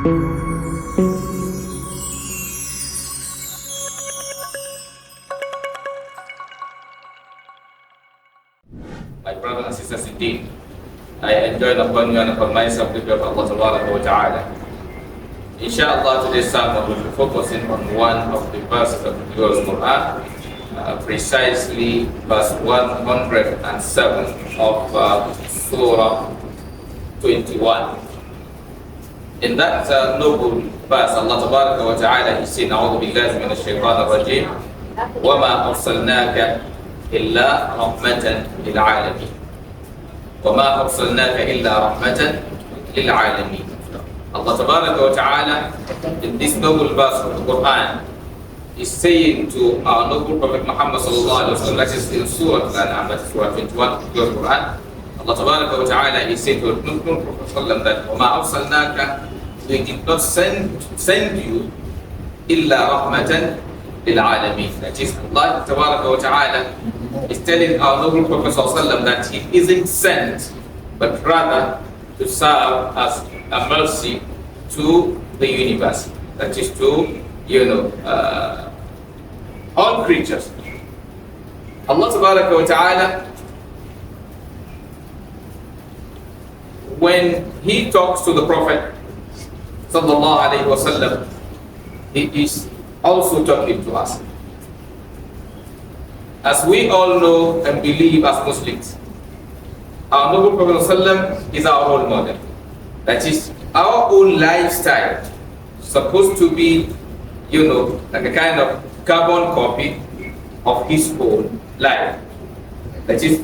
My brothers and sisters, indeed, I enjoin upon you and upon myself the prayer of Allah wa ta'ala. Inshallah, today's sermon will be focusing on one of the verses of the Holy Quran, precisely verse 107 of Surah 21. In that noble verse, Allah wa ta'ala is saying, أعوذ بالله من الشيطان الرجيم وما أرسلناك إلا رحمة للعالمين وما أرسلناك إلا رحمة للعالمين. Allah wa ta'ala in this noble verse of the Quran is saying to our noble Prophet Muhammad sallallahu alaihi wasallam, that is in Surah Al-An'am, that is Surah 21 of the Quran. Allah wa ta'ala is saying to the noble Prophet sallallahu that وما أرسلناك, we did not send you إلا رحمة للعالمين. That is, Allah wa ta'ala is telling our noble Prophet ﷺ that he isn't sent, but rather to serve as a mercy to the universe. That is to, all creatures. Allah wa ta'ala, when he talks to the Prophet sallallahu alaihi wasallam, he is also talking to us. As we all know and believe as Muslims, our noble Prophet ﷺ is our role model. That is, our own lifestyle supposed to be, like a kind of carbon copy of his own life. That is,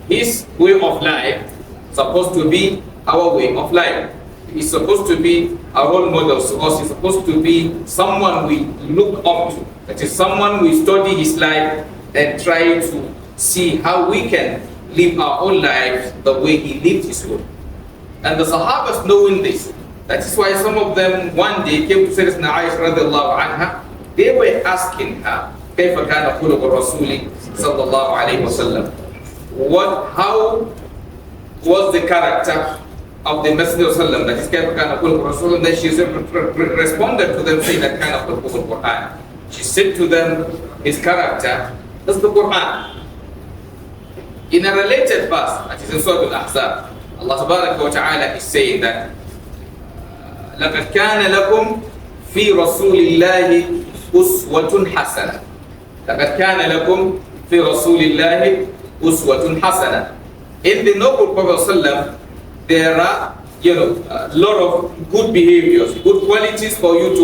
his way of life supposed to be our way of life. He's supposed to be our role model to us. He's supposed to be someone we look up to. That is, someone we study his life and try to see how we can live our own lives the way he lived his own. And the Sahabas, knowing this, that is why some of them one day came to Sayyidatina Aisha radiallahu anha. They were asking her, كيف كان خلق الرسول صلى الله عليه وسلم? How was the character of the Messenger of Allah? That is, كيف كان خلق الرسول? And then she responded to them saying that kind of the Quran. She said to them, his character is the Quran. In a related verse, that is in Surah Al-Ahzab, Allah wa ta'ala is saying that لَقَدْ كَانَ لَكُمْ فِي رَسُولِ اللَّهِ أُسْوَةٌ حَسَنَةٌ. لَقَدْ كَانَ لَكُمْ فِي رَسُولِ اللَّهِ أُسْوَةٌ حَسَنَةٌ. In the noble Prophet ﷺ, there are a lot of good behaviors, good qualities for you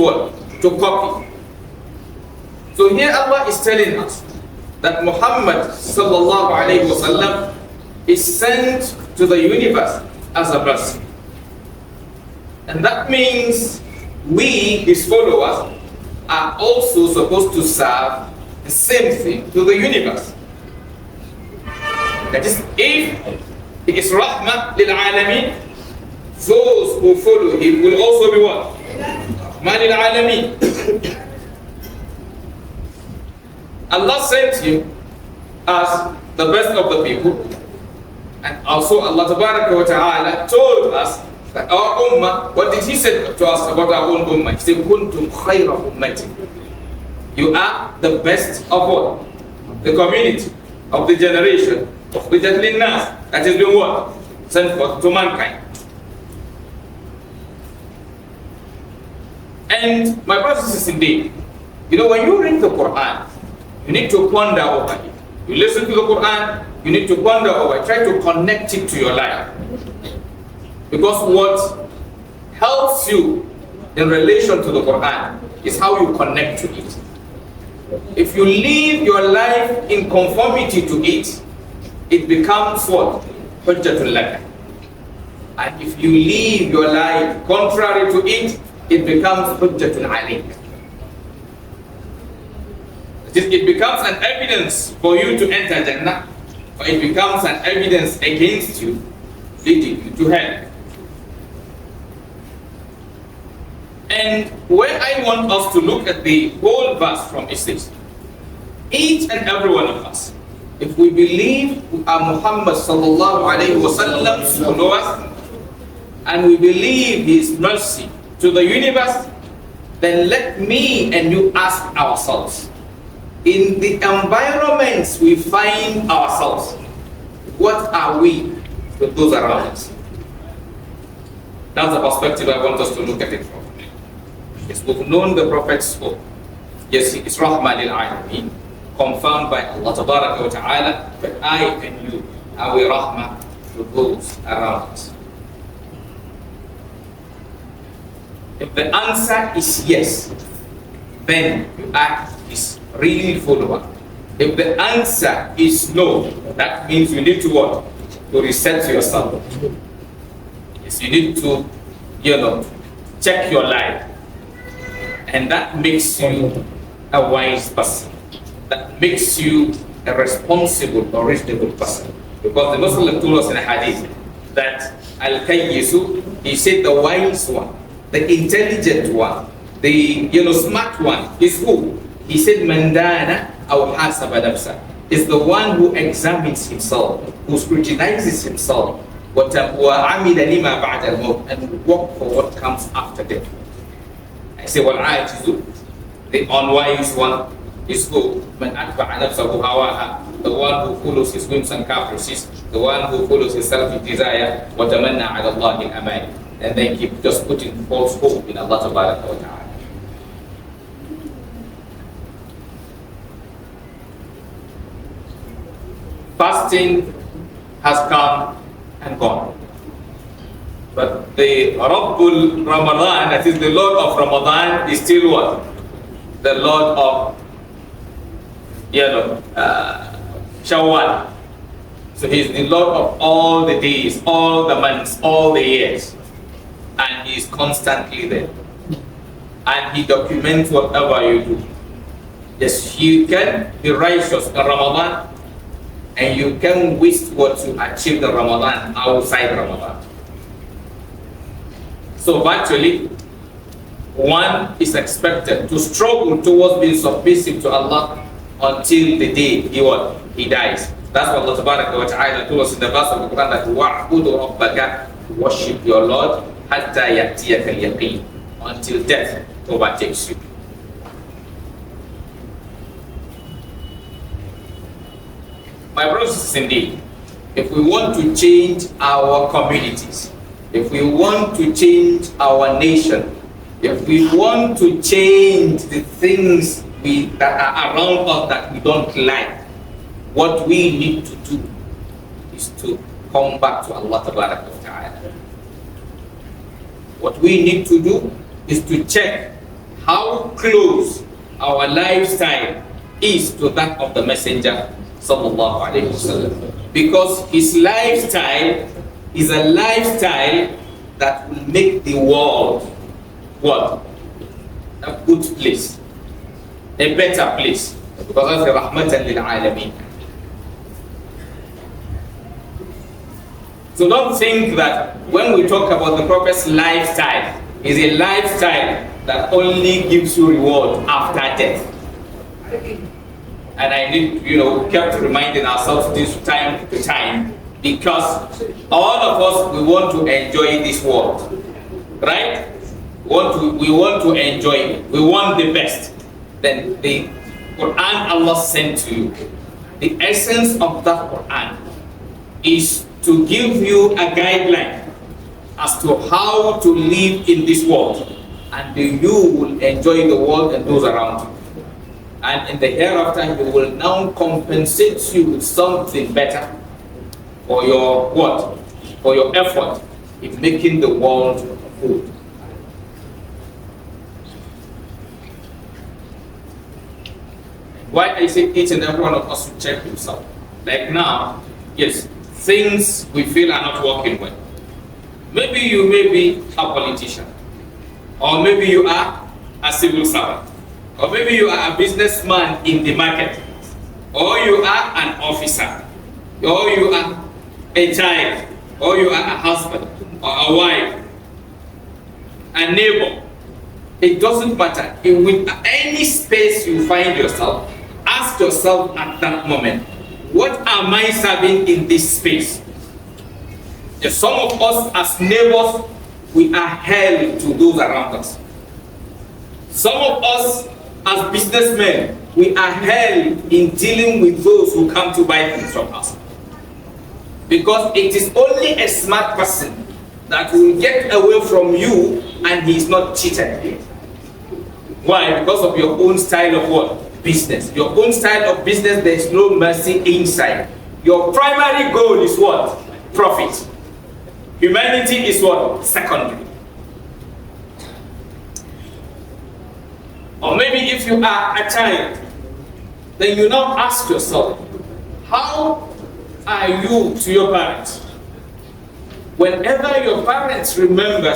to copy. So here Allah is telling us that Muhammad sallallahu alayhi wasallam is sent to the universe as a mercy. And that means we, his followers, are also supposed to serve the same thing to the universe. That is, if he is Rahmah lil Alameen, those who follow him will also be what? Rahmah lil Alameen. Allah sent him as the best of the people. And also Allah wa ta'ala told us that our ummah, what did he say to us about our own ummah? He said, Kuntum khayra ummati. You are the best of what? The community, of the generation, of the nas, that has been what? Sent forth to mankind. And my brothers and sisters, indeed, when you read the Quran, you need to ponder over it. You listen to the Quran, you need to ponder over it. Try to connect it to your life. Because what helps you in relation to the Quran is how you connect to it. If you live your life in conformity to it, it becomes what? Hujjatul laka. And if you live your life contrary to it, it becomes hujjatul alayk. It becomes an evidence for you to enter Jannah, or it becomes an evidence against you, leading you to hell. And where I want us to look at the whole verse from is this: each and every one of us, if we believe we are Muhammad sallallahu alaihi wasallam's followers, and we believe his mercy to the universe, then let me and you ask ourselves, in the environments we find ourselves, what are we to those around us? That's the perspective I want us to look at it from. Yes, we've known the Prophet's hope. Yes, he is Rahman al-Alameen, confirmed by Allah Tabaraka wa Ta'ala, but I and you are we Rahmah to those around us. If the answer is yes, then you act is really follower. If the answer is no, that means you need to what? To reset yourself. Yes, you need to, check your life. And that makes you a wise person. That makes you a responsible or reasonable person. Because the Muslim told us in a hadith that Al-Kayyisu, he said the wise one, the intelligent one, the smart one is who? He said Mandana aw hasaba nafsa, is the one who examines himself, who scrutinizes himself, وَعَمِلَ لِمَا بَعْدَ الْمَوْتِ, and work for what comes after death. I say, وَالْعَاجِزُ, the unwise one is who? مَنْ أَتْبَعَ نَفْسَهُ هَوَاهَا, the one who follows his whims and caprices, the one who follows his self-desire, وَتَمَنَّى عَلَى اللَّهِ الْأَمَانِ, and then keep just putting false hope in Allah Tabaraka wa Ta'ala. Fasting has come and gone. But the Rabbul Ramadan, that is the Lord of Ramadan, is still what? The Lord of Shawwal. So he is the Lord of all the days, all the months, all the years. And he is constantly there. And he documents whatever you do. Yes, you can be righteous in Ramadan, and you can waste what you achieved in Ramadan outside Ramadan. So virtually, one is expected to struggle towards being submissive to Allah until the day he dies. That's what Allah Tabaraka wa Ta'ala told us in the verse of the Quran, that وَعْبُدُ رَبَّكَ, worship your Lord, حَتَّى يَأْتِيَكَ الْيَقِينُ, until death overtakes you. My brothers, indeed, if we want to change our communities, if we want to change our nation, if we want to change the things that are around us that we don't like, what we need to do is to come back to Allah Tabaraka wa Ta'ala. What we need to do is to check how close our lifestyle is to that of the Messenger Sallallahu Alaihi Wasallam. Because his lifestyle is a lifestyle that will make the world what? A good place, a better place. Because that's rahmatan lil alameen. So don't think that when we talk about the Prophet's lifestyle, is a lifestyle that only gives you reward after death. And I need, kept reminding ourselves this time to time, because all of us, we want to enjoy this world, right? We want to enjoy it. We want the best. Then the Quran Allah sent to you, the essence of that Quran is to give you a guideline as to how to live in this world, and you will enjoy the world and those around you. And in the hereafter, He will now compensate you with something better for your what? For your effort in making the world good. Why I say each and every one of us should check himself. Like now, yes, things we feel are not working well. Maybe you may be a politician, or maybe you are a civil servant, or maybe you are a businessman in the market, or you are an officer, or you are a child, or you are a husband, or a wife, a neighbor. It doesn't matter. With any space you find yourself, ask yourself at that moment, what am I serving in this space? If some of us as neighbors, we are hell to those around us. Some of us, as businessmen, we are hell in dealing with those who come to buy things from us. Because it is only a smart person that will get away from you and he is not cheated. Why? Because of your own style of what? Business. Your own style of business, there is no mercy inside. Your primary goal is what? Profit. Humanity is what? Secondary. Or maybe if you are a child, then you now ask yourself, how are you to your parents? Whenever your parents remember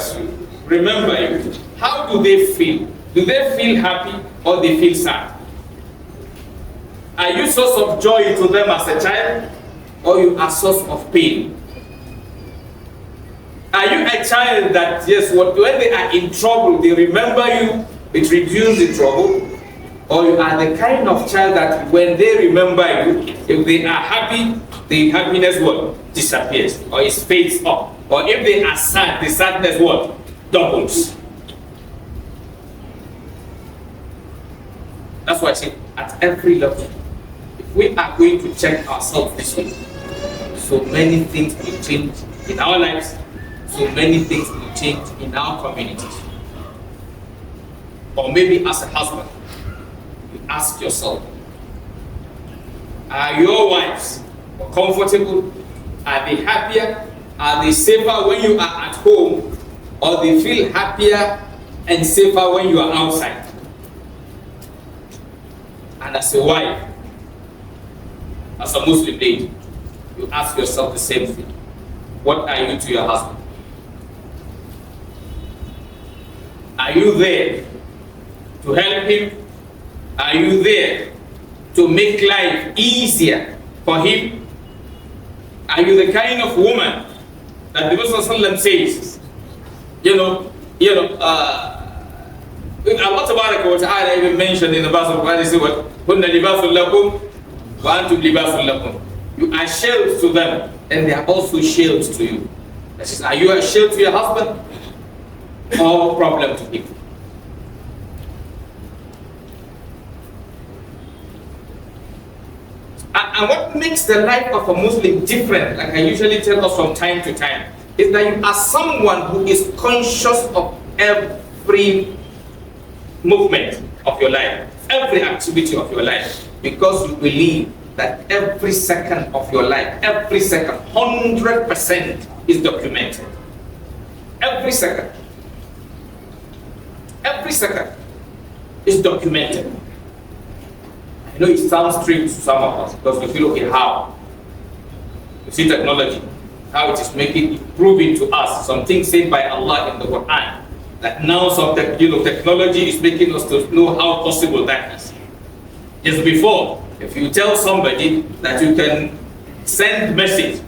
you, how do they feel? Do they feel happy or they feel sad? Are you source of joy to them as a child, or you are source of pain? Are you a child that, yes, when they are in trouble, they remember you, it reduces the trouble? Or you are the kind of child that when they remember you, if they are happy, the happiness what? Disappears, or it fades up. Or if they are sad, the sadness what? Doubles. That's why I say, at every level, if we are going to check ourselves this way, so many things will change in our lives, so many things will change in our communities. Or maybe as a husband, you ask yourself, are your wives comfortable? Are they happier? Are they safer when you are at home? Or they feel happier and safer when you are outside? And as a wife, as a Muslim lady, you ask yourself the same thing. What are you to your husband? Are you there to help him? Are you there to make life easier for him? Are you the kind of woman that the Prophet says, Allah Tabaraka wa Ta'ala even mentioned in the verse of Quran, he said what? Hunna libasul lakum wa antum libasul lakum. You are shields to them and they are also shields to you. That is, are you a shield to your husband or problem to him? And what makes the life of a Muslim different, like I usually tell us from time to time, is that you are someone who is conscious of every movement of your life, every activity of your life, because you believe that every second of your life, every second, 100% is documented. Every second is documented. I know it sounds strange to some of us because we feel, okay, how? You see technology, how it is proving to us some things said by Allah in the Quran. That now some technology is making us to know how possible that is. Just before, if you tell somebody that you can send message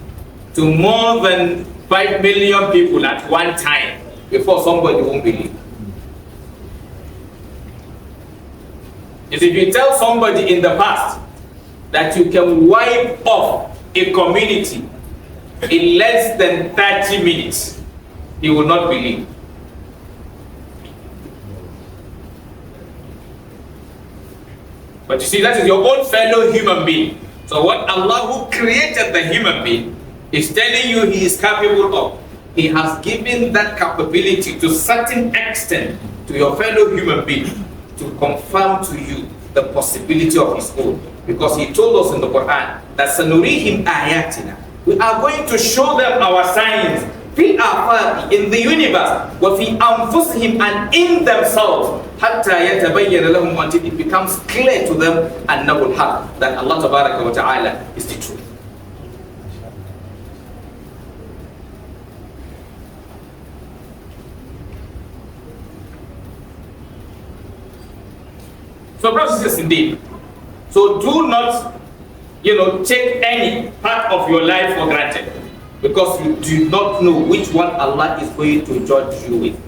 to more than 5 million people at one time, before somebody won't believe. If you tell somebody in the past that you can wipe off a community in less than 30 minutes, he will not believe. But you see, that is your own fellow human being. So what Allah, who created the human being, is telling you He is capable of. He has given that capability to a certain extent to your fellow human being to confirm to you the possibility of His own. Because He told us in the Quran that sanurihim ayatina, we are going to show them our signs fil afaq, in the universe, wa fi anfusihim, and in themselves, hatta yatabayyana lahum, until it becomes clear to them annahu al-haq, that Allah Tabaraka wa Ta'ala is the truth. So brothers and sisters, indeed, so do not take any part of your life for granted, because you do not know which one Allah is going to judge you with.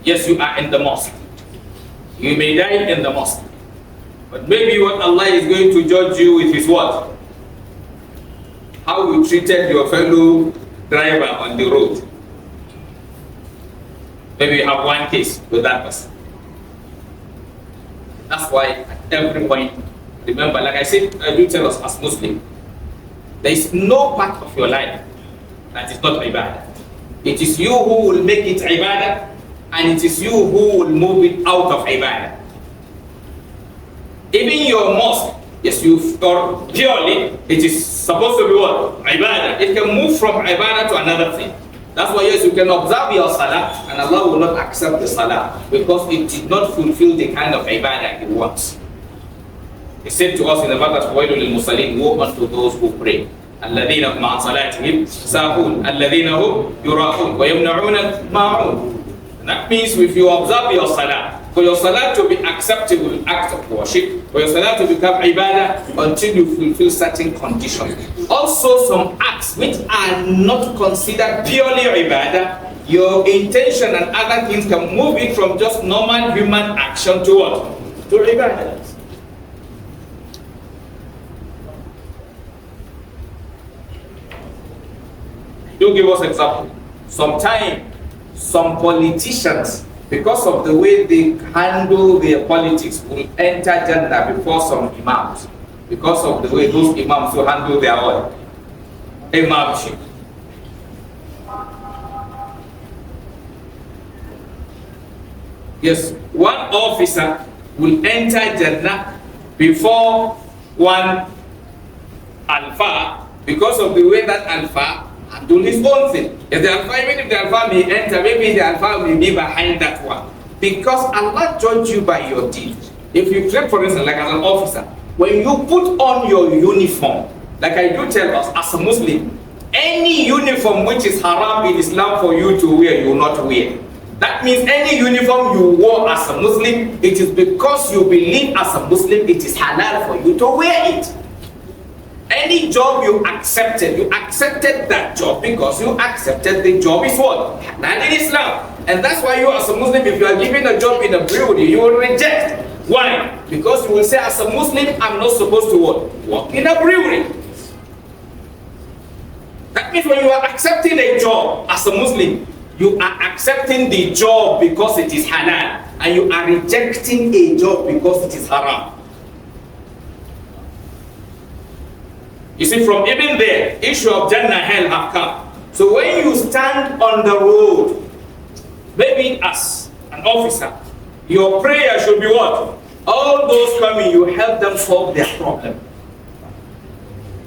Yes, you are in the mosque. You may die in the mosque. But maybe what Allah is going to judge you with is what? How you treated your fellow driver on the road. Maybe you have one case with that person. That's why at every point, remember, like I said, I do tell us as Muslim, there is no part of your life that is not ibadah. It is you who will make it ibadah, and it is you who will move it out of ibadah. Even your mosque, yes, or purely, it is supposed to be what? Ibadah. It can move from ibadah to another thing. That's why, yes, you can observe your salah, and Allah will not accept the salah because it did not fulfill the kind of ibadah He wants. He said to us in the verse, وَيْلٌ لِلْمُصَلِّينَ, woe unto those who pray. الَّذِينَ هُمْ عَنْ صَلَاتِهِمْ سَاهُونَ الَّذِينَ هُمْ يُرَاءُونَ وَيَمْنَعُونَ الْمَاعُونَ. That means if you observe your salah, for your salah to be acceptable act of worship, for your salah to become ibadah, until you fulfill certain conditions. Also some acts which are not considered purely ibadah, your intention and other things can move it from just normal human action to what? To ibadah. You give us example. Sometimes some politicians, because of the way they handle their politics, will enter Jannah before some imams. Because of the way those imams will handle their own imamship. Yes, one officer will enter Jannah before one alpha because of the way that alpha do his own thing. If the alpha, even if the alpha may enter, maybe the alpha may be behind that one. Because Allah judge you by your deeds. If you take, for instance, like as an officer, when you put on your uniform, like I do tell us as a Muslim, any uniform which is haram in Islam for you to wear, you will not wear. That means any uniform you wore as a Muslim, it is because you believe as a Muslim it is halal for you to wear it. Any job you accepted that job because you accepted the job is what? Halal in Islam. And that's why you as a Muslim, if you are given a job in a brewery, you will reject. Why? Because you will say as a Muslim, I'm not supposed to work in a brewery. That means when you are accepting a job as a Muslim, you are accepting the job because it is halal, and you are rejecting a job because it is haram. You see, from even there, issue of Jannah, hell have come. So when you stand on the road, maybe as an officer, your prayer should be what? All those coming, you help them solve their problem.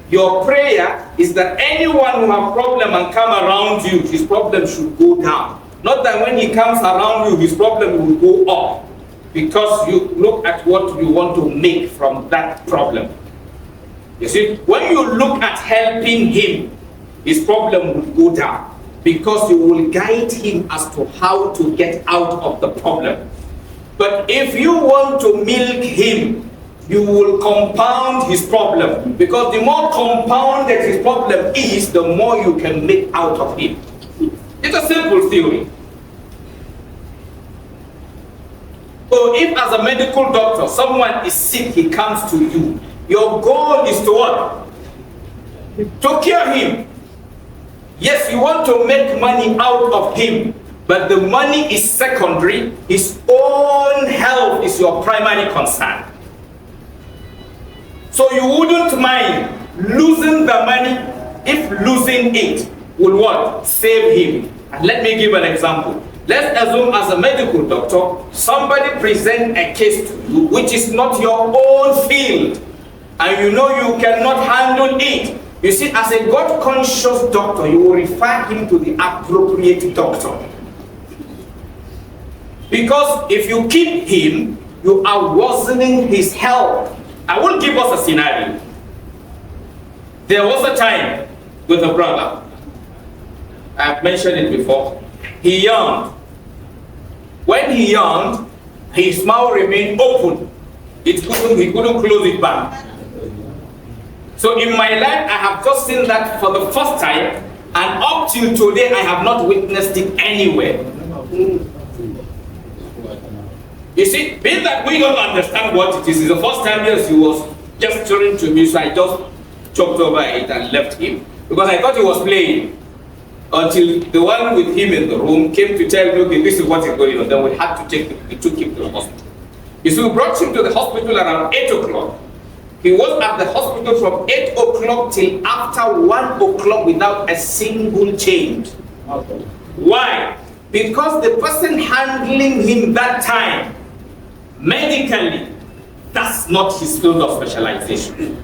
Your prayer is that anyone who has problem and come around you, his problem should go down. Not that when he comes around you, his problem will go up. Because you look at what you want to make from that problem. You see, when you look at helping him, his problem will go down. Because you will guide him as to how to get out of the problem. But if you want to milk him, you will compound his problem. Because the more compounded his problem is, the more you can make out of him. It's a simple theory. So if as a medical doctor, someone is sick, he comes to you, your goal is to what? To cure him. Yes, you want to make money out of him, but the money is secondary. His own health is your primary concern. So you wouldn't mind losing the money if losing it will what? Save him. And let me give an example. Let's assume as a medical doctor, somebody present a case to you which is not your own field, and you know you cannot handle it. You see, as a God-conscious doctor, you will refer him to the appropriate doctor. Because if you keep him, you are worsening his health. I will give us a scenario. There was a time with a brother. I've mentioned it before. He yawned. When he yawned, his mouth remained open. He couldn't close it back. So in my life, I have just seen that for the first time, and up till today, I have not witnessed it anywhere. You see, being that we don't understand what it is, it's the first time, yes, he was gesturing to me, so I just choked over it and left him, because I thought he was playing. until the one with him in the room came to tell me, okay, this is what is going on. Then we had to we took him to the hospital. You see, we brought him to the hospital around 8 o'clock. He was at the hospital from 8 o'clock till after 1 o'clock without a single change. Why? Because the person handling him that time, medically, that's not his field of specialization.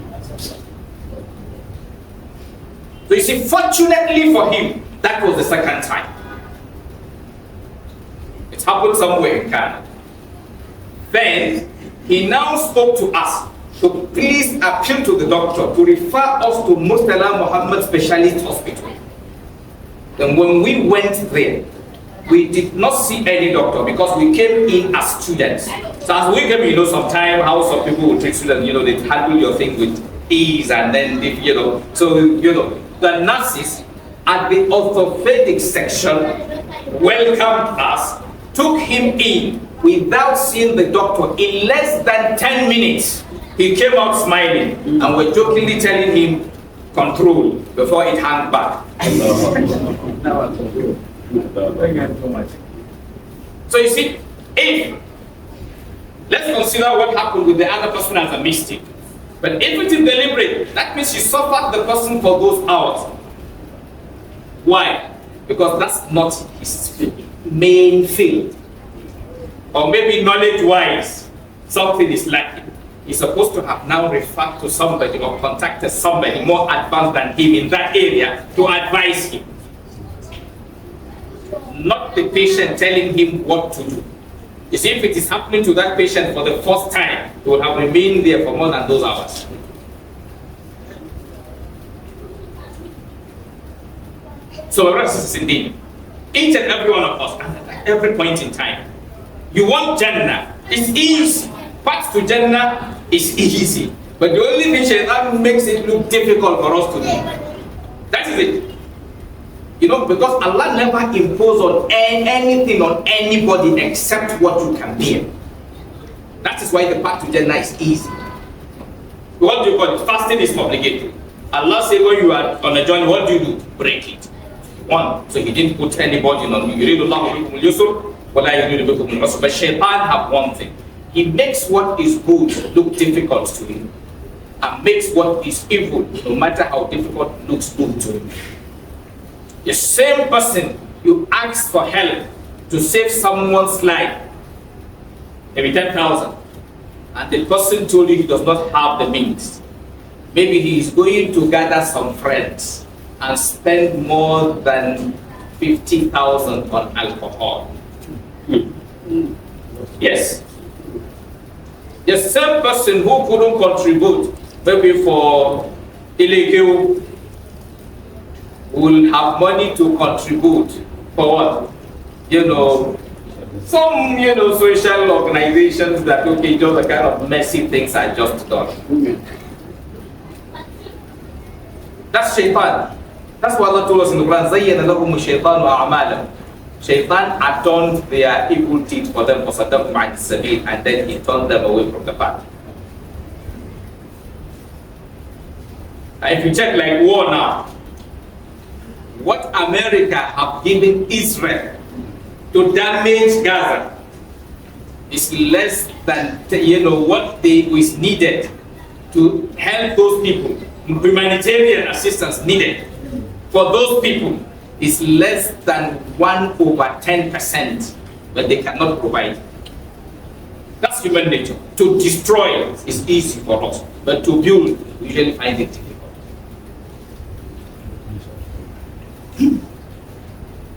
So you see, fortunately for him, that was the second time. It happened somewhere in Canada. Then he now spoke to us to please appeal to the doctor to refer us to Murtala Muhammad Specialist Hospital. Then when we went there, we did not see any doctor because we came in as students. So as we came, sometimes how some people will take students, they handle your thing with ease, and then the nurses at the orthopedic section welcomed us, took him in without seeing the doctor. In less than 10 minutes, he came out smiling, and we're jokingly telling him, control, before it hung back. So you see, let's consider what happened with the other person as a mistake. But if it is deliberate, that means you suffered the person for those hours. Why? Because that's not his main field. Or maybe knowledge-wise, something is lacking. He's supposed to have now referred to somebody or contacted somebody more advanced than him in that area to advise him. Not the patient telling him what to do. You see, if it is happening to that patient for the first time, he will have remained there for more than those hours. So, my brothers and sisters, indeed, each and every one of us, at every point in time, you want Jannah. It's easy. Path to Jannah is easy. But the only thing Shaitan makes it look difficult for us to do. That is it. Because Allah never imposed on anything on anybody except what you can bear. That is why the path to Jannah is easy. What do you call it? Fasting is obligatory. Allah said when you are on a journey, what do? Break it. One, so He didn't put anybody on you. But Shaitan have one thing. He makes what is good look difficult to him, and makes what is evil, no matter how difficult, looks good to him. The same person you ask for help to save someone's life, maybe 10,000, and the person told you he does not have the means. Maybe he is going to gather some friends and spend more than 50,000 on alcohol. Yes. The same person who couldn't contribute, maybe for Ilekeu, will have money to contribute for what? Some social organizations that just the kind of messy things are just done. That's Shaitan. That's what Allah told us in the Quran. زَيَّنَ لَهُمُ الشَّيْطَانُ أَعْمَالَهُم. Shaitan adorned their evil deeds for them, فَصَدَّقْهُمْ عَنِ السَّبِيلِ, and then he turned them away from the path. And if you check like war now, what America have given Israel to damage Gaza is less than what is needed to help those people. Humanitarian assistance needed for those people is less than 1/10%, but they cannot provide. That's human nature. To destroy is easy for us, but to build, we usually find it difficult.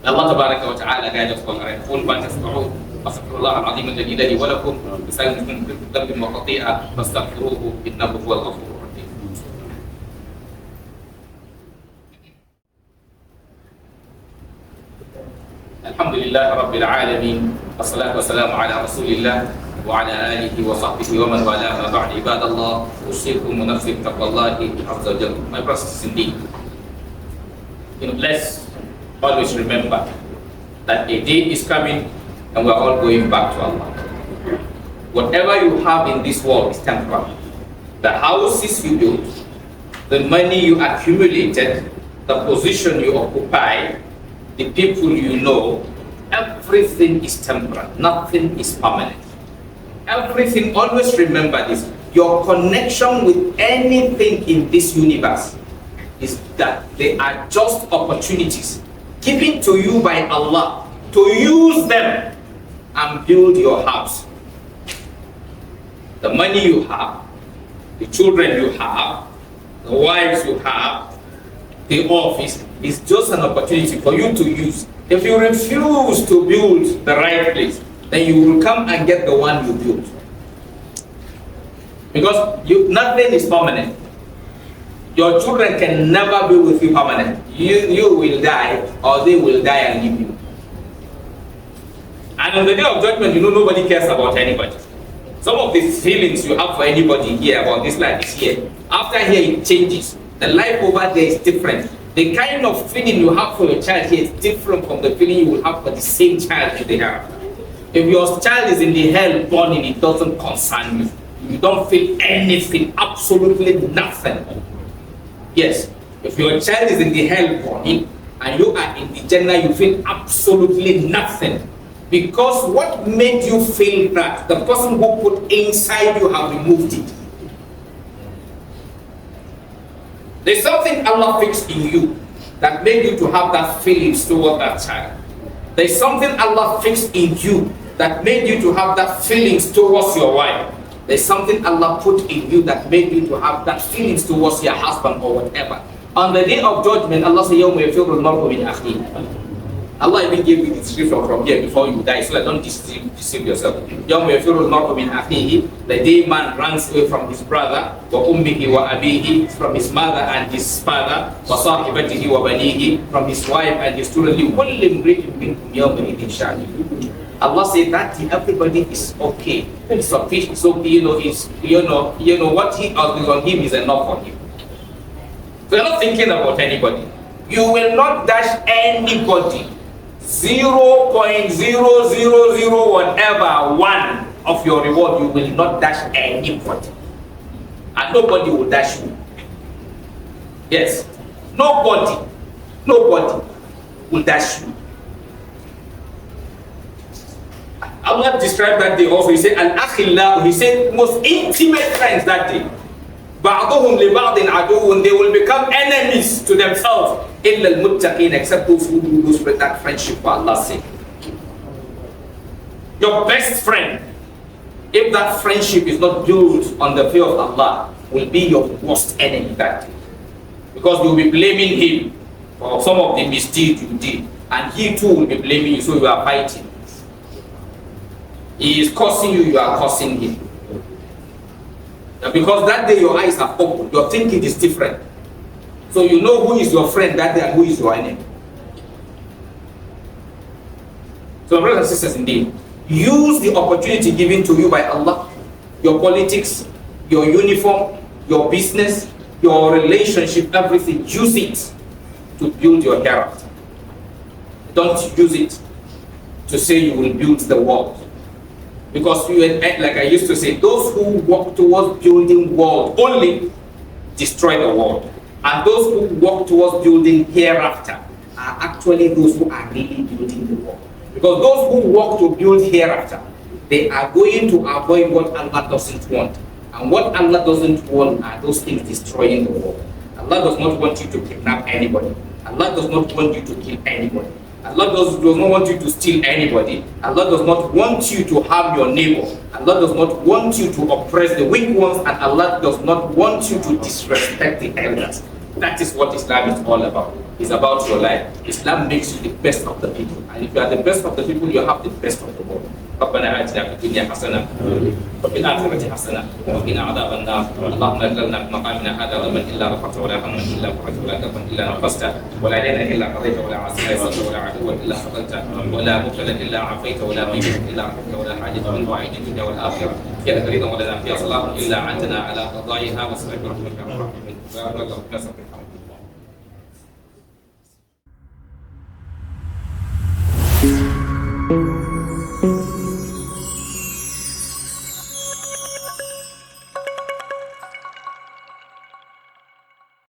Allah tabaraka wa ta'ala guide us for our full tasma'un. Astaghfirullah al-azim alladhi li wa lakum bisalam min kulli dhanbin wa khati'a fastaghfiruhu innahu huwal ghafurur rahim. Alhamdulillah rabbil alamin. Wassalatu wassalamu ala rasulillah wa ala alihi wa sahbihi wa man wala ma ba'd ibadallah. Usikum wa nafsi taqwallahi azza wa jalla. My brothers, indeed, let's always remember that a day is coming and we're all going back to Allah. Whatever you have in this world is temporary. The houses you built, the money you accumulated, the position you occupy, the people you know, everything is temporary, nothing is permanent. Everything, always remember this. Your connection with anything in this universe is that they are just opportunities given to you by Allah to use them and build your house. The money you have, the children you have, the wives you have, the office is just an opportunity for you to use. If you refuse to build the right place, then you will come and get the one you built. Because nothing is permanent. Your children can never be with you permanent. You will die, or they will die and leave you. And on the day of judgment, nobody cares about anybody. Some of the feelings you have for anybody here about this life is here. After here, it changes. The life over there is different. The kind of feeling you have for your child here is different from the feeling you will have for the same child in the hereafter. If your child is in the hell burning, it doesn't concern you. You don't feel anything, absolutely nothing. Yes, if your child is in the hell burning and you are in the Jannah, you feel absolutely nothing. Because what made you feel that, the person who put inside you have removed it. There's something Allah fixed in you that made you to have that feelings toward that child. There's something Allah fixed in you that made you to have that feelings towards your wife. There's something Allah put in you that made you to have that feelings towards your husband or whatever. On the day of judgment, Allah says, يَوْمَ يَفِرُّ الْمَرْءُ مِنْ أَخِيهِ. Allah even gave you the description from here before you die, so that don't deceive yourself. يَوْمَ يَفِرُّ الْمَرْءُ مِنْ أَخِيهِ. The day man runs away from his brother, وَأُمِّهِ وَأَبِيهِ, from his mother and his father, وَصَاحِبَتِهِ وَبَنِيهِ, from his wife and his children. لِكُلِّ امْرِئٍ مِّنْهُمْ يَوْمَئِذٍ شَأْنٌ. Allah said that everybody is okay. It's sufficient. So what he has on him is enough for him. So you're not thinking about anybody. You will not dash anybody 0.000 whatever one of your reward. You will not dash anybody, and nobody will dash you. Yes, nobody will dash you. Allah described that day also. He said, Al-Akhillah, he said, most intimate friends that day. بَعْضُهُمْ لِبَعْضٍ عَدُوٌ. They will become enemies to themselves. إِلَّا الْمُتَّقِينَ, except those who do lose that friendship for Allah's sake. Your best friend, if that friendship is not built on the fear of Allah, will be your worst enemy that day. Because you will be blaming him for some of the misdeeds you did. And he too will be blaming you, so you are fighting. He is cursing you, you are cursing him. Because that day your eyes are open, your thinking is different. So you know who is your friend that day and who is your enemy. So brothers and sisters, indeed, use the opportunity given to you by Allah, your politics, your uniform, your business, your relationship, everything. Use it to build your character. Don't use it to say you will build the world. Because like I used to say, those who walk towards building world only destroy the world. And those who walk towards building hereafter are actually those who are really building the world. Because those who walk to build hereafter, they are going to avoid what Allah doesn't want. And what Allah doesn't want are those things destroying the world. Allah does not want you to kidnap anybody. Allah does not want you to kill anybody. Allah does not want you to steal anybody. Allah does not want you to harm your neighbor. Allah does not want you to oppress the weak ones, and Allah does not want you to disrespect the elders. That is what Islam is all about. It's about your life. Islam makes you the best of the people. And if you are the best of the people, you have the best of the world. ربنا آتنا في الدنيا حسنة وفي الآخرة حسنة وقنا عذاب النار. اللهم لا تجعلنا في مقامنا هذا ظلما إلا غفرته ولا هما إلا فرجته ولا كربا إلا نقصته ولا دينا إلا قضيته ولا عسيرا يسرته ولا عدوا إلا قتلته ولا مبتلا إلا عافيته ولا ميتا إلا رحمته ولا حاجة من حوائج الدنيا والآخرة يا لك رضا ولنا فيها صلاح إلا عنتنا على قضائها وسبب رحمتك يا رب العالمين.